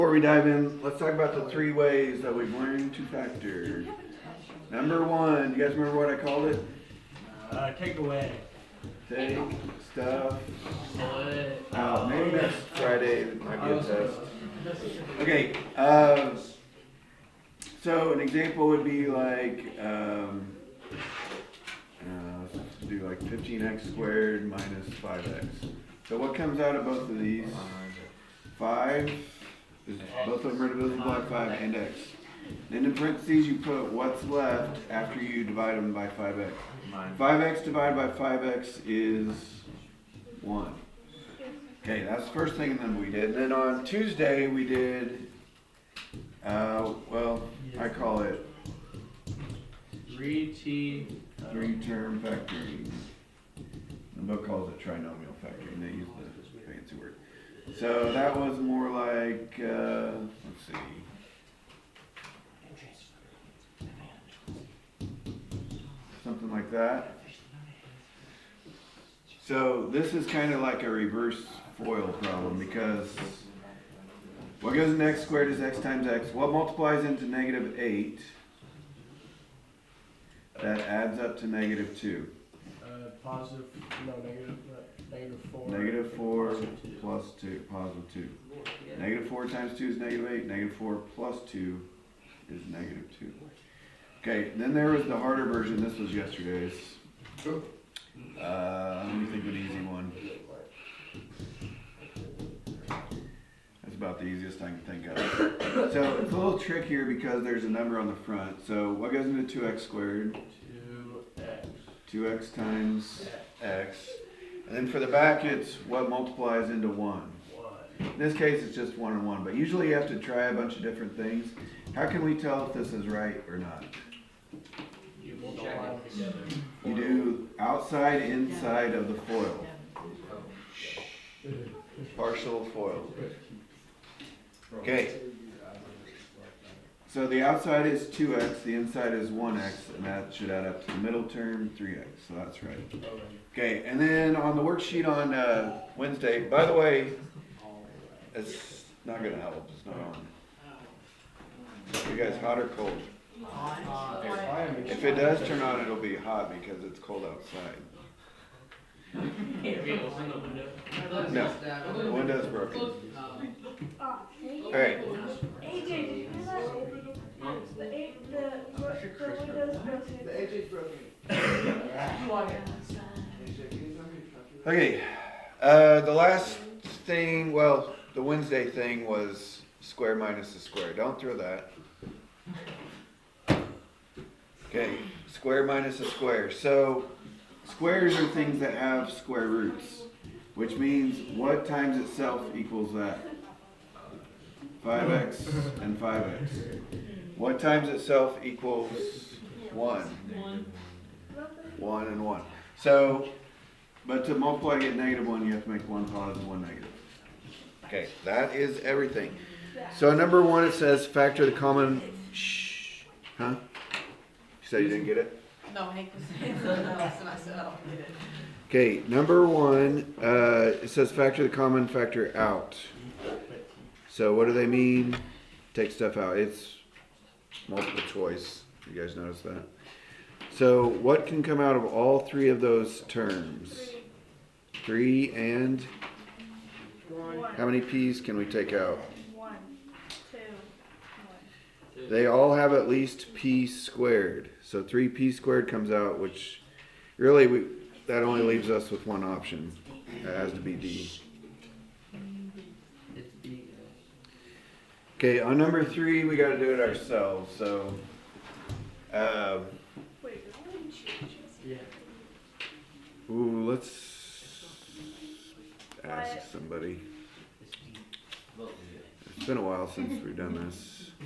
Before we dive in, let's talk about the 3 ways that we've learned to factor. Number 1, you guys remember what I called it? Take away. Take stuff out. Maybe next Friday might be a test. Okay, so an example would be like, let's do like 15x squared minus 5x. So what comes out of both of these? 5. Both of them are divisible by 5 and x. Then in parentheses you put what's left after you divide them by 5x. 5x divided by 5x is 1. Okay, that's the first thing that we did. Then on Tuesday we did, well, I call it 3-term factoring. The book calls it trinomial factoring. They use the fancy word. So that was more like, let's see. Something like that. So this is kind of like a reverse FOIL problem because what goes into x squared is x times x. What multiplies into negative 8 that adds up to negative 2? Positive, no, negative 4. Negative 4 plus 2, positive 2. Negative 4 times 2 is negative 8. Negative 4 plus 2 is negative 2. Okay, then there was the harder version. This was yesterday's. Let me think of an easy one. That's about the easiest I can think of. So it's a little trickier because there's a number on the front. So what goes into 2x squared? 2x. 2x times x. And then for the back, it's what multiplies into 1. In this case, it's just 1 and 1. But usually you have to try a bunch of different things. How can we tell if this is right or not? You do outside, inside of the FOIL. Partial FOIL. Okay. So the outside is 2x, the inside is 1x, and that should add up to the middle term, 3x. So that's right. Okay, and then on the worksheet on Wednesday, by the way, it's not going to help. It's not on. You guys hot or cold? If it does turn on, it'll be hot because it's cold outside. No, the window's broken. Alright. AJ, did you realize the window's broken? The AJ's broken. Okay, the last thing, well, the Wednesday thing was square minus a square. Don't throw that. Okay, square minus a square. So squares are things that have square roots, which means what times itself equals that? 5x and 5x. What times itself equals 1? 1 and 1. So, but to multiply and get negative 1, you have to make 1 positive, 1 negative. Okay, that is everything. So number 1, it says factor the common, huh? You said you didn't get it? No, Hank was saying something else, and I said, I don't get it. Okay, number 1, it says factor the common factor out. So what do they mean? Take stuff out. It's multiple choice. You guys notice that? So what can come out of all 3 of those terms? 3 and 1. how many p's can we take out? 1, 2, 1. They all have at least p squared. So 3p squared comes out, which really that only leaves us with one option. It has to be d. Okay, on number 3, we got to do it ourselves. So, let's ask somebody. It's been a while since we've done this. I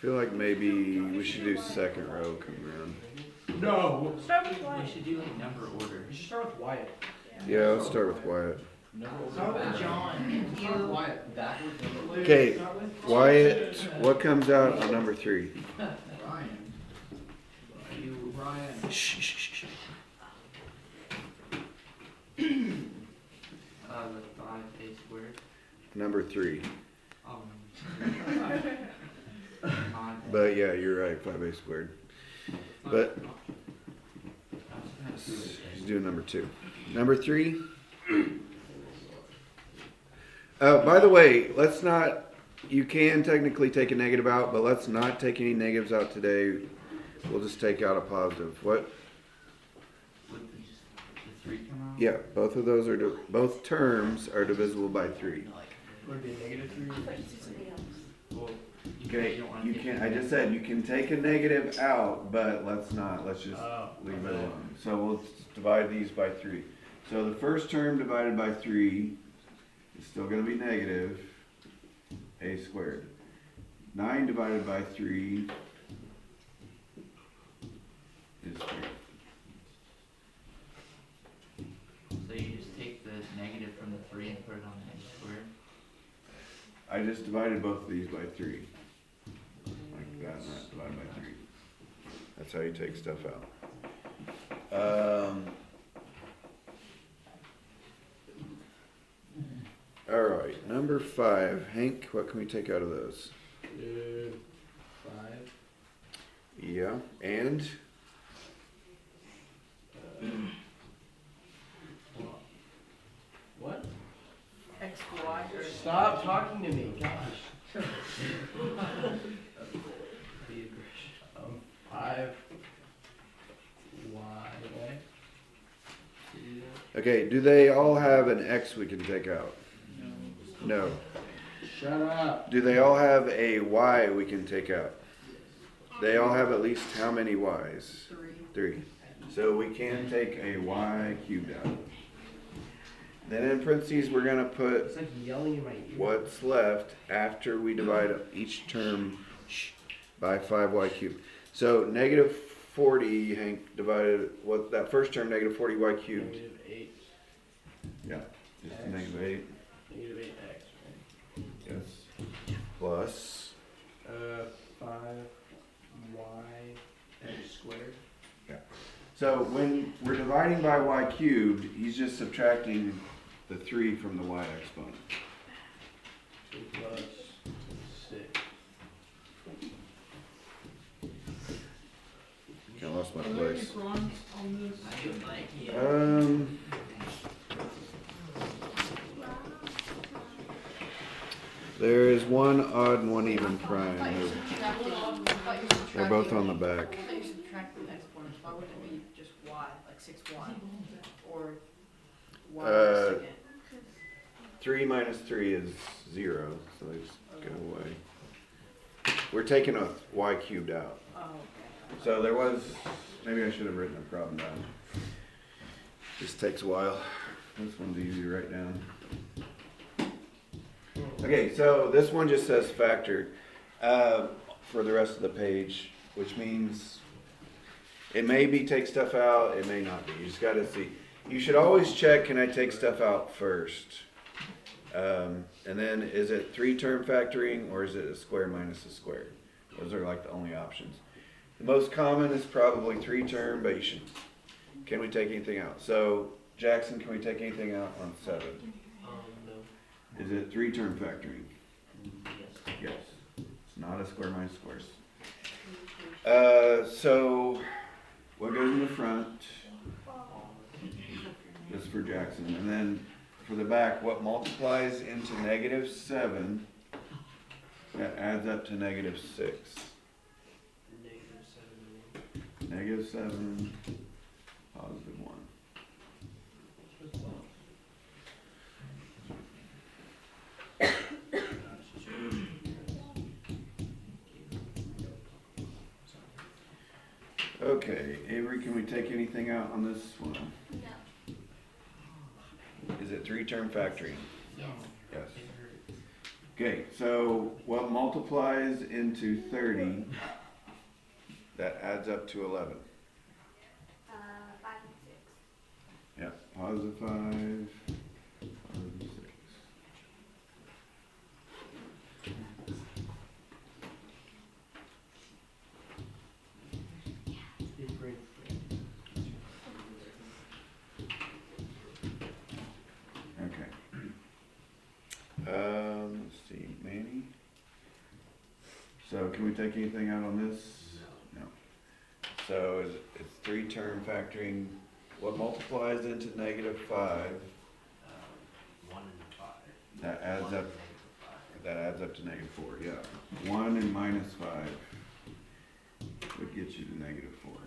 feel like maybe we should do second row coming around. No. Start with Wyatt. We should do like number order. You should start with Wyatt. Yeah, let's start with Wyatt. Start with John. Start with Wyatt. Backwards. Okay, Wyatt, what comes out on number 3? Ryan. You, Ryan. Shh, shh, shh, shh. The 5a squared. Number 3. But yeah, you're right, 5a squared. But he's doing number 2. Number 3. By the way, let's not. You can technically take a negative out, but let's not take any negatives out today. We'll just take out a positive. What? Would the 3 come out? Yeah, both of those are both terms are divisible by 3. Would it be negative 3? But you do something else. Well, Okay, don't wanna you take can. the I just said you can take a negative out, but let's not. Let's just Oh, leave it okay. alone. So we'll divide these by 3. So the first term divided by 3 is still going to be negative a squared. 9 divided by 3 is 3. So you just take the negative from the 3 and put it on the x squared? I just divided both of these by 3. Like that, not divided by 3. That's how you take stuff out. Alright, number 5. Hank, what can we take out of those? 5. Yeah, and? What? X, Y, or Stop talking to me, gosh. 5. Y. Okay, do they all have an X we can take out? No. Shut up. Do they all have a Y we can take out? They all have at least how many Y's? 3. 3. So we can take a Y cubed out. Then in parentheses we're going to put It's like yelling in my ear. what's left after we divide each term by 5y cubed. So negative 40, Hank, divided what that first term, negative 40y cubed. Negative 8. Yeah, just a negative 8. Negative 8x, right? Yes. Plus. 5y x squared. So when we're dividing by y cubed, he's just subtracting the 3 from the y exponent. 2 plus 6. I lost my place. I do like it. There is one odd and one even prime. They're both on the back. I thought you subtracted the exponents. Why wouldn't it be just y, like 6y? Or y second? 3 minus 3 is 0, so they just go away. We're taking a y cubed out. Oh, okay. So there was, maybe I should have written a problem down. This takes a while. This one's easy to write down. Okay, so this one just says factored for the rest of the page, which means it may be take stuff out, it may not be. You just got to see. You should always check, can I take stuff out first? And then is it 3-term factoring or is it a square minus a square? Those are like the only options. The most common is probably 3-term, but you should, can we take anything out? So Jackson, can we take anything out on 7? No. Is it 3-term factoring? Yes. Yes. It's not a square minus squares. So what goes in the front? This is for Jackson. And then for the back, what multiplies into negative 7 that adds up to negative 6? Negative 7, positive 1. Okay, Avery, can we take anything out on this one? No. Is it 3-term factoring? Yes. Yes. Okay, so what multiplies into 30 that adds up to 11? 5 and 6. Yeah, positive 5, positive 6. Okay. Let's see, Manny. So can we take anything out on this? No. So it's three-term factoring. What multiplies into -5? 1 and 5. That adds One up. and -5. That adds up to -4. Yeah. 1 and -5 would get you to -4.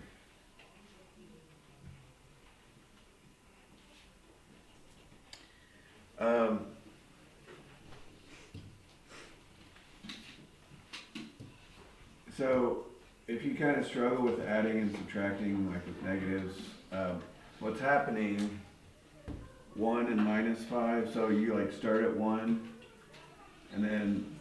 So if you kind of struggle with adding and subtracting, like with negatives, what's happening, 1 and -5, so you like start at 1 and then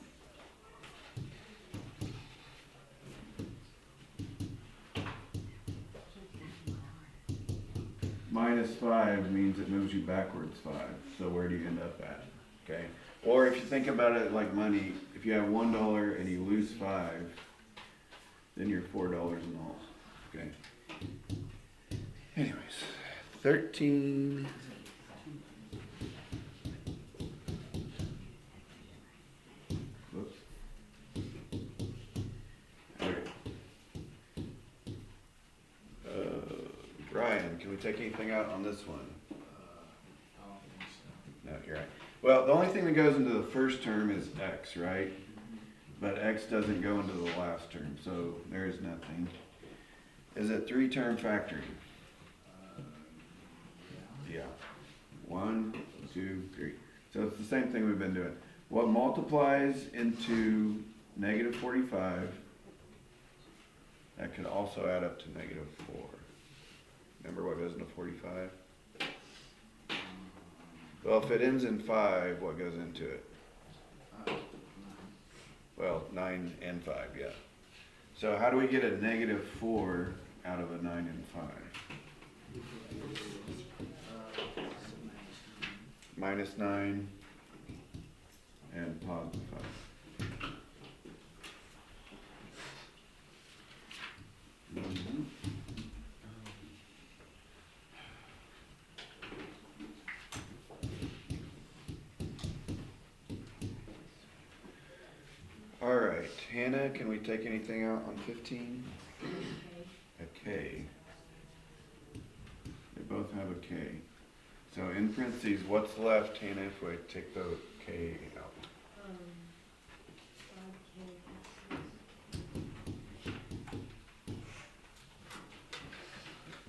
-5 means it moves you backwards 5. So where do you end up at? Okay. Or if you think about it like money, if you have $1 and you lose 5, then you're $4 in the hole. Okay. Anyways, 13. Whoops. Okay. Ryan, can we take anything out on this one? I don't think so. No, you're right. Well, the only thing that goes into the first term is x, right? But x doesn't go into the last term, so there is nothing. Is it three-term factoring? Yeah. 1, 2, 3. So it's the same thing we've been doing. What multiplies into -45, that could also add up to -4. Remember what goes into 45? Well, if it ends in 5, what goes into it? Well, 9 and 5, yeah. So how do we get a -4 out of a 9 and 5? -9 and +5. Mhm. All right, Hannah, can we take anything out on 15? A K. They both have a K. So in parentheses, what's left, Hannah, if we take the K out?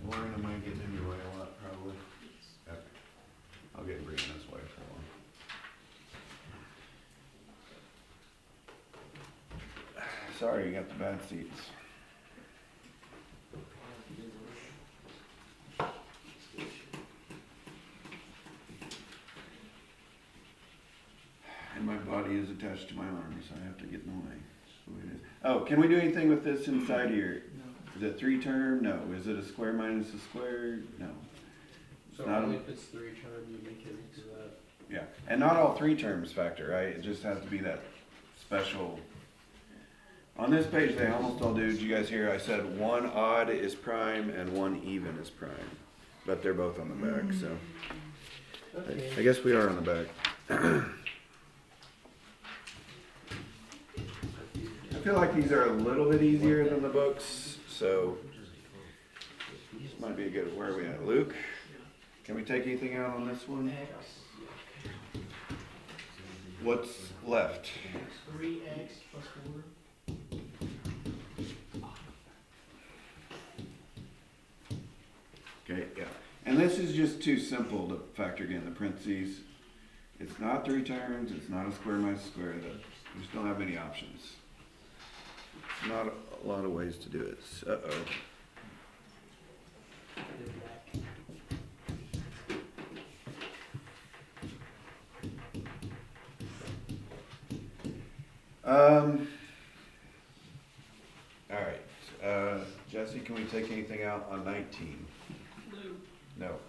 Lauren, am I getting in your way a lot, probably? Okay. I'll get Brianna's way for one. Sorry, you got the bad seats. And my body is attached to my arm, so I have to get in the way. That's the way it is. Oh, can we do anything with this inside here? Is it three-term? No. Is it a square minus a square? No. So Not only a- if it's 3 term, you make it into that. Yeah, and not all three terms factor, right? It just has to be that special. On this page, they almost all do. Did you guys hear? I said one odd is prime and one even is prime, but they're both on the back. So I guess we are on the back. I feel like these are a little bit easier than the books, so this might be a good. Where are we at, Luke? Can we take anything out on this one? What's left? 3x plus 4. Okay, yeah. And this is just too simple to factor in the parentheses. It's not three terms, it's not a square minus a square. We just don't have any options. Not a lot of ways to do it. Uh-oh. All right. Jesse, can we take anything out on 19? No.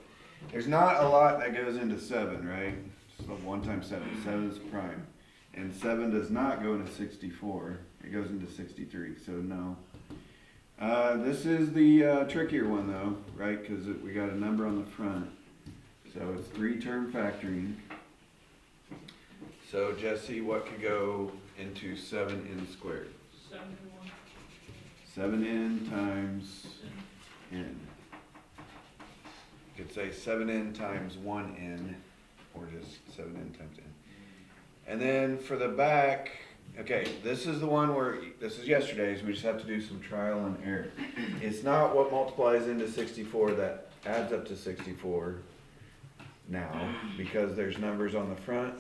There's not a lot that goes into 7, right? So 1 times 7. 7 is prime. And 7 does not go into 64. It goes into 63, so no. This is the trickier one though, right? Because we got a number on the front. So it's 3-term factoring. So Jesse, what could go into 7 n squared? 7n times n. You could say 7n times 1n, or just 7n times n. And then for the back, okay, this is the one where, this is yesterday's, we just have to do some trial and error. It's not what multiplies into 64 that adds up to 64 now, because there's numbers on the front.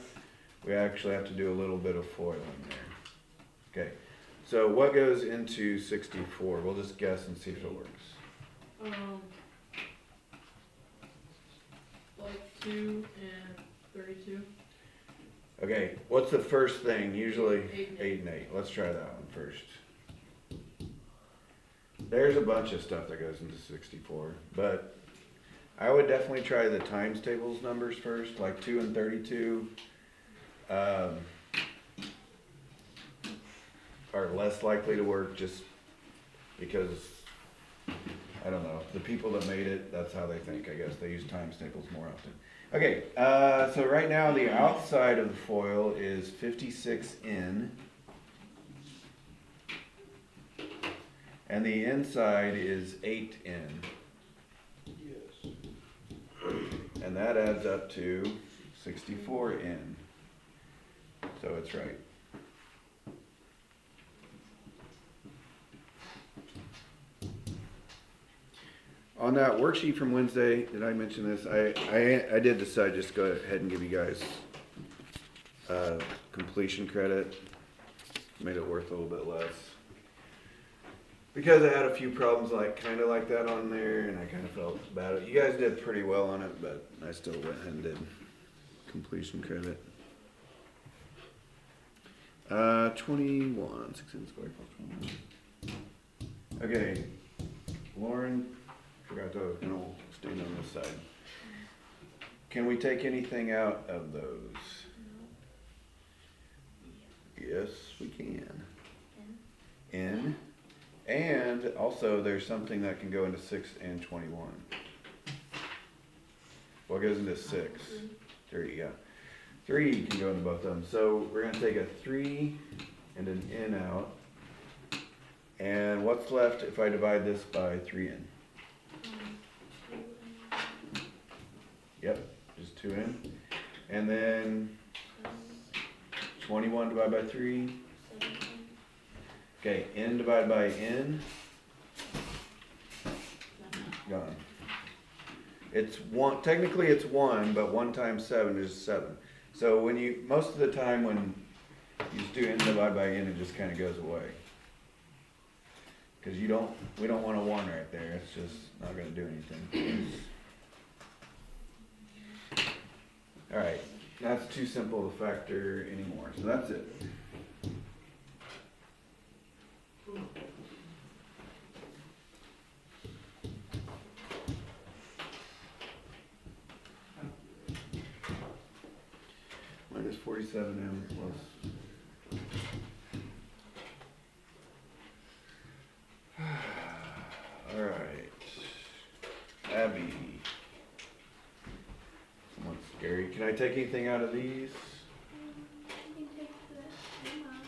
We actually have to do a little bit of foiling there. Okay, so what goes into 64? We'll just guess and see if it works. Like 2 and 32. Okay, what's the first thing? Usually 8 and 8 and 8. Let's try that one first. There's a bunch of stuff that goes into 64, but I would definitely try the times tables numbers first, like 2 and 32 are less likely to work just because, I don't know, the people that made it, that's how they think, I guess. They use times tables more often. Okay, so right now the outside of the foil is 56n. And the inside is 8n. Yes. And that adds up to 64n. So it's right. On that worksheet from Wednesday, did I mention this? I did decide just to go ahead and give you guys completion credit. Made it worth a little bit less. Because I had a few problems kind of like that on there, and I kind of felt bad. You guys did pretty well on it, but I still went ahead and did completion credit. 21, 6n squared plus 21. Okay, Lauren, forgot I was gonna stand on this side. Can we take anything out of those? Yes, we can. N. And also there's something that can go into 6 and 21. What goes into 6? 3, yeah. 3 can go into both of them. So we're going to take a 3 and an n out. And what's left if I divide this by 3n? Yep, just 2n. And then 21 divided by 3. Okay, n divided by n. Gone. It's 1, technically it's 1, but 1 times 7 is 7. So when you, most of the time when you just do n divided by n, it just kind of goes away. Because we don't want a 1 right there. It's just not going to do anything. Alright, that's too simple to factor anymore. So that's it. Minus 47m plus. All right, Abby. Somewhat scary. Can I take anything out of these? You can take the M out.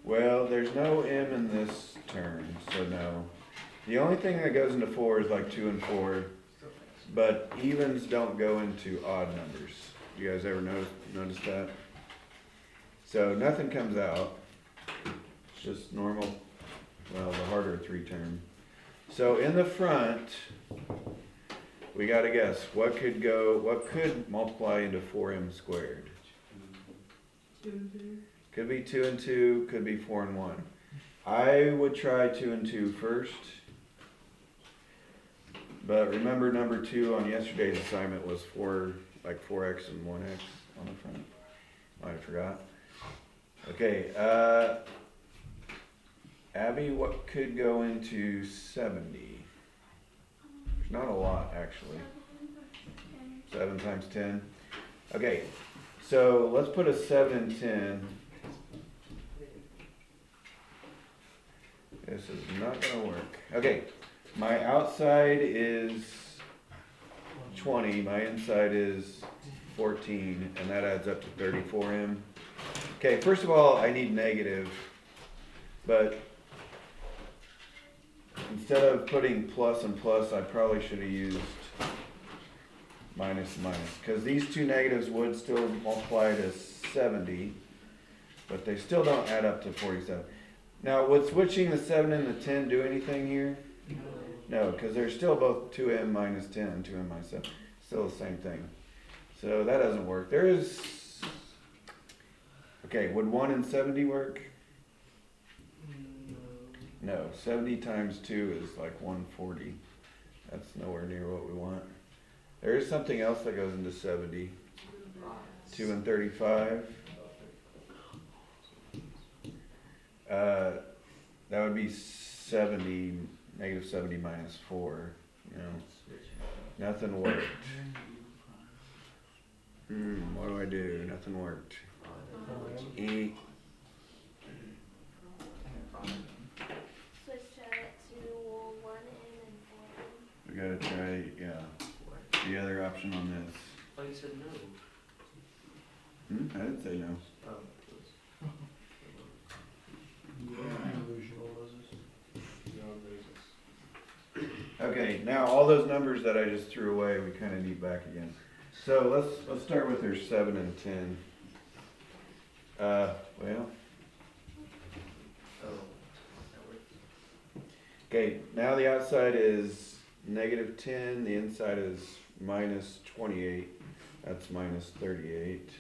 Well, there's no m in this term, so no. The only thing that goes into 4 is like 2 and 4, but evens don't go into odd numbers. You guys ever notice that? So nothing comes out. It's just normal, well, the harder 3 term. So in the front, we gotta guess, what could multiply into 4m squared? 2 and 2. Could be 2 and 2, could be 4 and 1. I would try 2 and 2 first. But remember number 2 on yesterday's assignment was 4x and 1x on the front. I forgot. Okay, Abby, what could go into 70? There's not a lot actually. 7 times 10. Okay, so let's put a 7 and 10. This is not gonna work. Okay, my outside is 20, my inside is 14, and that adds up to 34m. Okay, first of all, I need negative. But instead of putting plus and plus, I probably should have used minus and minus, because these two negatives would still multiply to 70, but they still don't add up to 47. Now, would switching the 7 and the 10 do anything here? No, because they're still both 2m minus 10 and 2m minus 7. Still the same thing. So that doesn't work. There is... Okay, would 1 and 70 work? No, 70 times 2 is like 140. That's nowhere near what we want. There is something else that goes into 70. 2 and 35. That would be 70, negative 70 minus 4. You know, nothing worked. What do I do? Nothing worked. E. Switch it to 1M and 4M. We gotta try, yeah, the other option on this. Oh, you said no. I didn't say no. Okay, now all those numbers that I just threw away, we kind of need back again. So let's start with their 7 and 10. Well. Okay, now the outside is negative 10, the inside is minus 28. That's minus 38.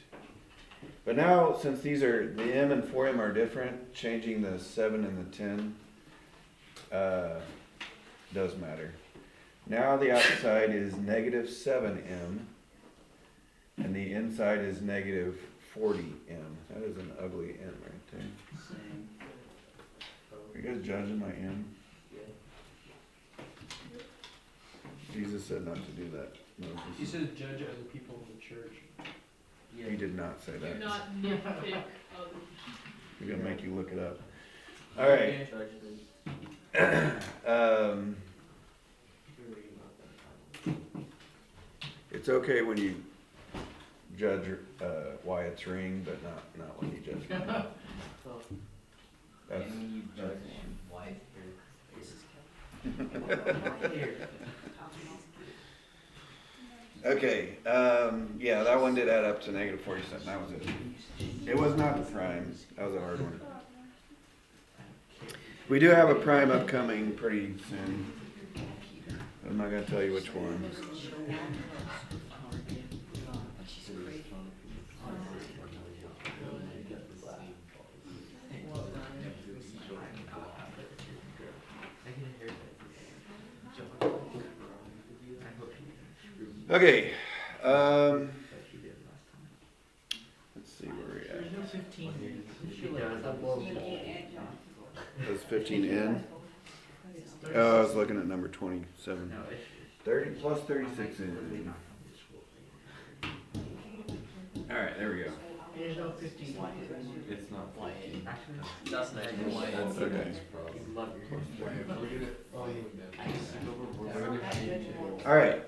But now, since these are, the m and 4m are different, changing the 7 and the 10 does matter. Now the outside is negative 7m, and the inside is negative 40m. That is an ugly m right there. Are you guys judging my m? Jesus said not to do that. Moses. He says judge other people in the church. He did not say that. Do not nitpick others. We're gonna make you look it up. All right. It's okay when you judge Wyatt's ring, but not when you judge mine. That's, And when you judge wife okay. Yeah, that one did add up to negative 47. That was it. It was not the prime. That was a hard one. We do have a prime upcoming pretty soon. I'm not gonna tell you which one. Okay. Let's see where we're at. There's no 15 here. Is 15 in? Oh, I was looking at number 27. 30 plus 36 in. Alright, there we go. There's no 15. It's not. That's nice. Okay. Oh, Alright.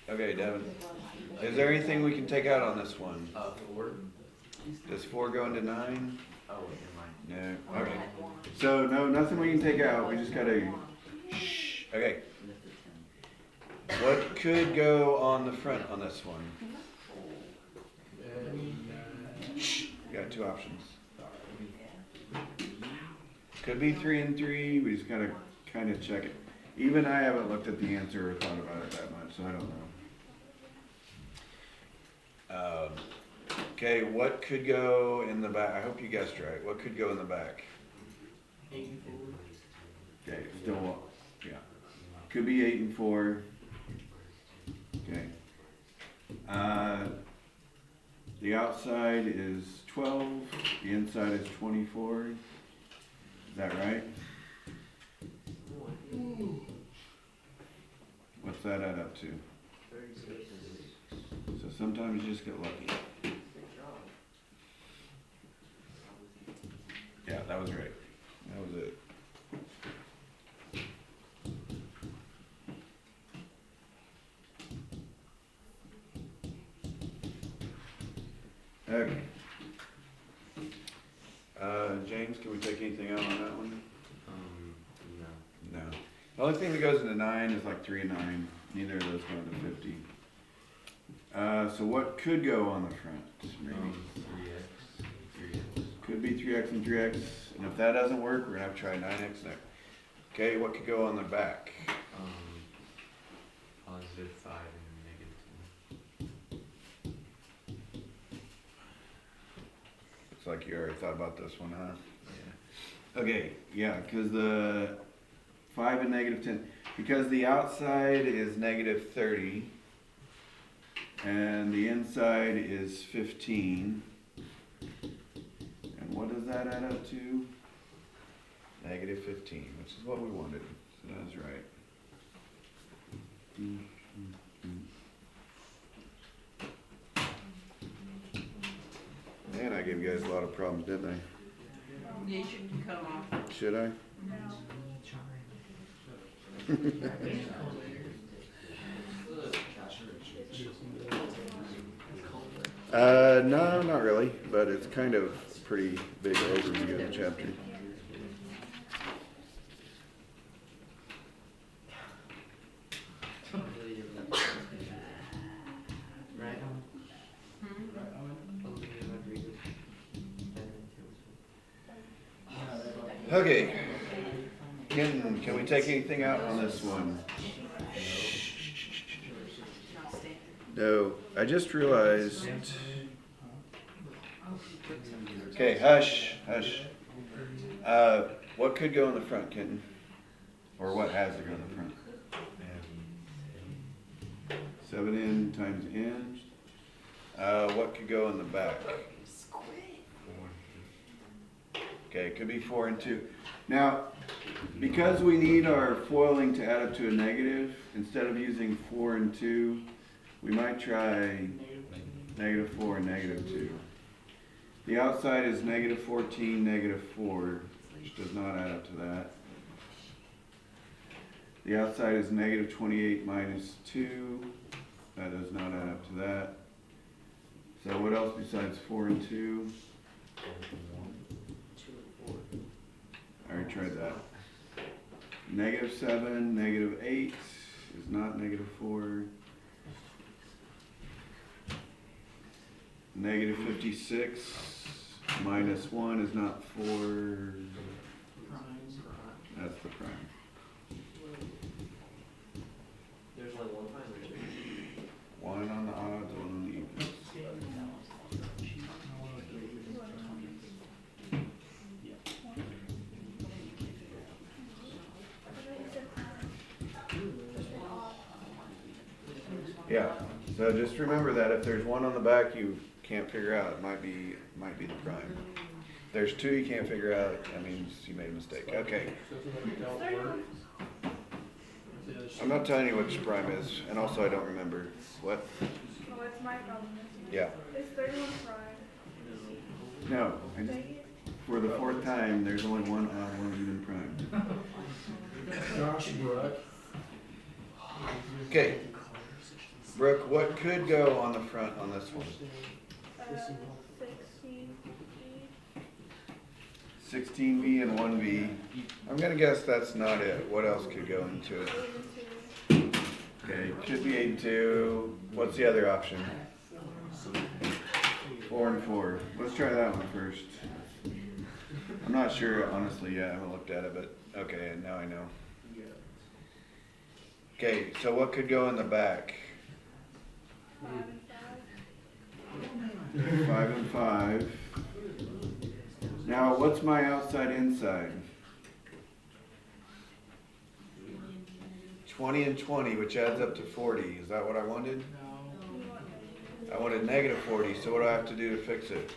Okay, Devin. Is there anything we can take out on this one? 4. Does 4 go into 9? Oh, never mind. No. Okay. So, no, nothing we can take out. We just gotta... Shh. Okay. What could go on the front on this one? Shh. You got 2 options. Could be 3 and 3. We just gotta kind of check it. Even I haven't looked at the answer or thought about it that much, so I don't know. Okay, what could go in the back? I hope you guessed right. What could go in the back? 8 and 4. Okay, still, yeah. Could be 8 and 4. Okay. The outside is 12. The inside is 24. Is that right? What's that add up to? 36. So sometimes you just get lucky. Yeah, that was right. That was it. Okay. James, can we take anything out on that one? No. No. The only thing that goes into 9 is like 3 and 9. Neither of those go into 50. So what could go on the front? Maybe 3x. could be 3x and 3x. And if that doesn't work, we're gonna have to try 9x next. Okay, what could go on the back? Positive 5 and negative Looks like you already thought about this one, huh? 10. Okay, yeah, because the 5 and negative 10, because the outside is negative 30 and the inside is 15. And what does that add up to? Negative 15, which is what we wanted. So that's right. Man, I gave you guys a lot of problems, didn't I? Yeah, you should cut them off. Should I? No, not really, but it's kind of pretty big overview of the chapter. Right on. Okay, can we take anything out on this one? Not standard. No, I just realized. Okay, hush, hush. What could go in the front, Kenton? Or what has to go in the front? 7n times n. What could go in the back? Okay, it could be 4 and 2. Now, because we need our foiling to add up to a negative, instead of using 4 and 2, we might try negative 4 and negative 2. The outside is negative 14, negative 4, which does not add up to that. The outside is negative 28 minus 2. That does not add up to that. So what else besides 4 and 2? I already tried that. Negative 7, negative 8 is not negative 4. Negative 56 minus 1 is not 4. That's the prime. There's only one prime. 1 on the odds, 1 on the evens. Yeah, so just remember that if there's 1 on the back you can't figure out, it might be the prime. If there's 2 you can't figure out, that means you made a mistake. Okay, I'm not telling you which prime is, and also I don't remember. What? Oh, it's my problem. Yeah. It's 31 prime. No, for the 4th time, there's only 1 odd, 1 even prime. Okay, Brooke, what could go on the front on this one? 16. 16V and 1V. I'm gonna guess that's not it. What else could go into it? Okay, could be 8 and 2. What's the other option? 4 and 4. Let's try that one first. I'm not sure, honestly, yet. I haven't looked at it, but okay, now I know. Okay, so what could go in the back? 5 and 5. Now, what's my outside inside? 20 and 20, which adds up to 40. Is that what I wanted? I wanted negative 40, so what do I have to do to fix it?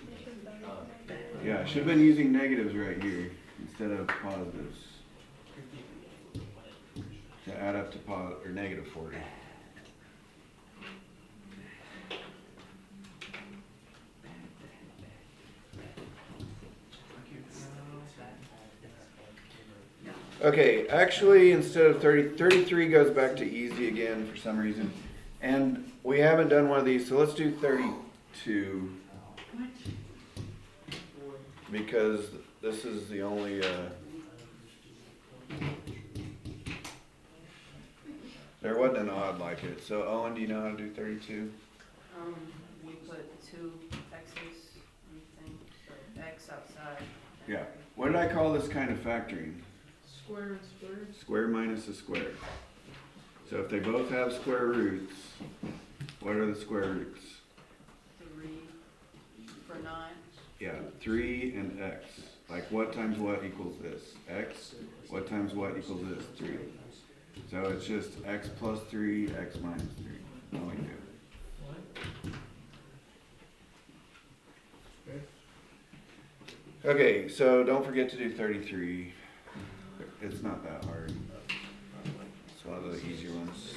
Yeah, I should have been using negatives right here instead of positives to add up to negative 40. Okay, actually, instead of 30, 33 goes back to easy again for some reason. And we haven't done one of these, so let's do 32. because this is the only, there wasn't an odd like it. So Owen, do you know how to do 32? We put two x's on the thing, so x outside. Yeah. What did I call this kind of factoring? Square and square. Square minus a square. So if they both have square roots, what are the square roots? 3 for 9. Yeah, 3 and x. Like what times what equals this? X. What times what equals this? 3. So it's just x plus 3, x minus 3. All we do. Okay, so don't forget to do 33. It's not that hard. It's one of the easy ones.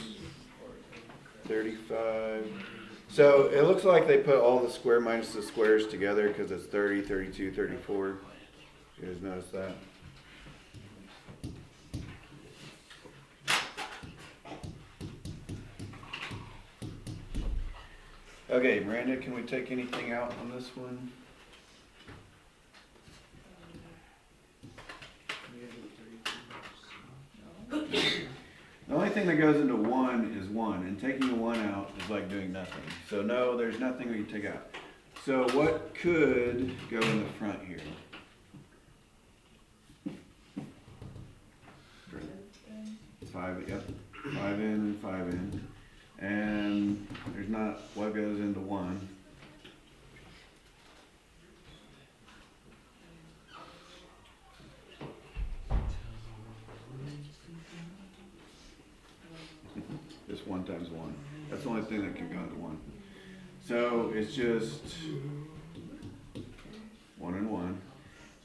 35. So it looks like they put all the square minus the squares together because it's 30, 32, 34. You guys notice that? Okay, Miranda, can we take anything out on this one? The only thing that goes into 1 is 1, and taking the 1 out is like doing nothing. So no, there's nothing we can take out. So what could go in the front here? 5, yep, 5 in and 5 in. And there's not, what goes into 1? Just 1 times 1. That's the only thing that can go into 1. So it's just 1 and 1.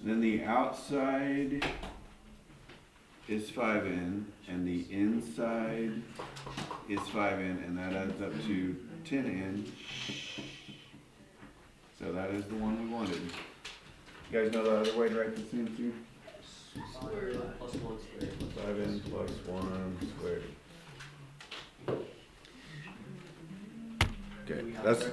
Then the outside is 5 in, and the inside is 5 in, and that adds up to 10 in. So that is the one we wanted. You guys know the other way to write this into? Square plus 1 squared. 5 in plus 1 squared. Okay, that's